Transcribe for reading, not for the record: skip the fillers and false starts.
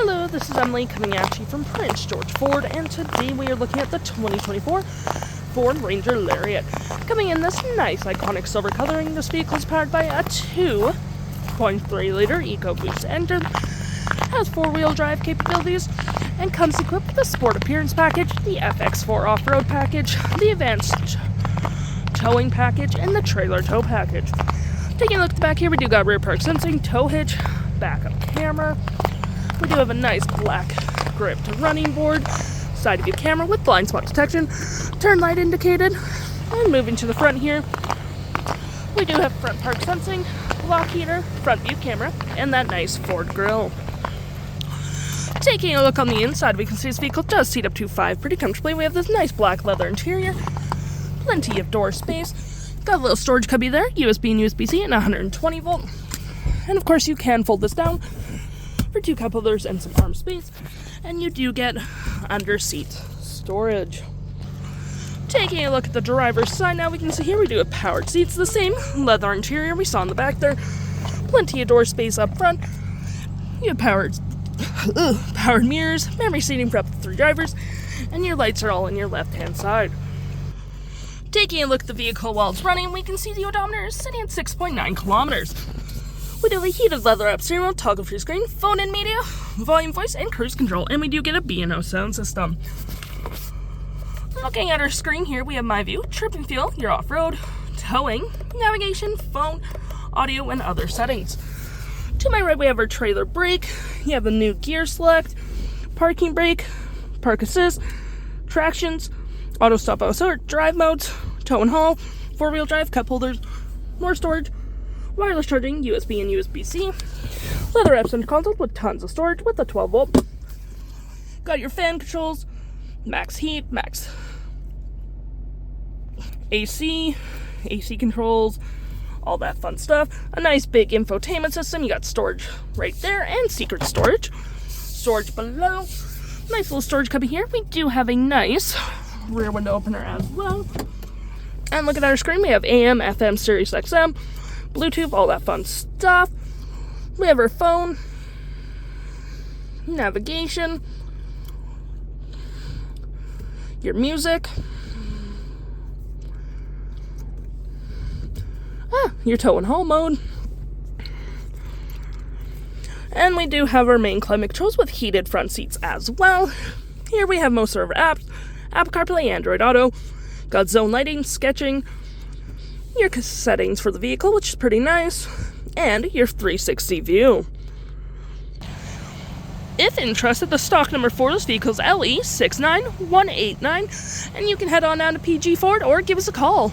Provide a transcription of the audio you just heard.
Hello, this is Emily coming at you from Prince George Ford, and today we are looking at the 2024 Ford Ranger Lariat. Coming in this nice iconic silver coloring, this vehicle is powered by a 2.3-liter EcoBoost engine, has four-wheel drive capabilities, and comes equipped with the Sport Appearance Package, the FX4 Off-Road Package, the Advanced Towing Package, and the Trailer Tow Package. Taking a look at the back here, we do got rear park sensing, tow hitch, backup camera. We do have a nice black gripped running board, side view camera with blind spot detection, turn light indicated, and moving to the front here, we do have front park sensing, block heater, front view camera, and that nice Ford grille. Taking a look on the inside, we can see this vehicle does seat up to 5 pretty comfortably. We have this nice black leather interior, plenty of door space, got a little storage cubby there, USB and USB-C, and 120 volt. And of course you can fold this down for 2 cup holders and some arm space, and you do get under seat storage. Taking a look at the driver's side now, we can see here we do have powered seats, the same leather interior we saw in the back there, plenty of door space up front. You have powered mirrors, memory seating for up to 3 drivers, and your lights are all on your left hand side. Taking a look at the vehicle while it's running, we can see the odometer is sitting at 6.9 kilometers. We do have a heated leather up steering wheel, toggle free screen, phone and media, volume, voice, and cruise control, and we do get a B&O sound system. Looking at our screen here, we have My View, Trip and Fuel, your off-road, towing, navigation, phone, audio, and other settings. To my right, we have our trailer brake. You have a new gear select, parking brake, park assist, tractions, auto stop, auto start, drive modes, tow and haul, 4-wheel drive, cup holders, more storage, wireless charging, USB and USB-C, leather wrap center console with tons of storage with a 12 volt. Got your fan controls, max heat, max AC controls, all that fun stuff. A nice big infotainment system. You got storage right there and secret storage. Storage below. Nice little storage cubby here. We do have a nice rear window opener as well. And look at our screen. We have AM, FM, Sirius XM, Bluetooth, all that fun stuff. We have our phone, navigation, your music, your tow and haul mode, and we do have our main climate controls with heated front seats as well. Here we have most of our apps, Apple CarPlay, Android Auto, got zone lighting, sketching, your settings for the vehicle, which is pretty nice, and your 360 view. If interested, the stock number for this vehicle is LE69189, and you can head on down to PG Ford or give us a call.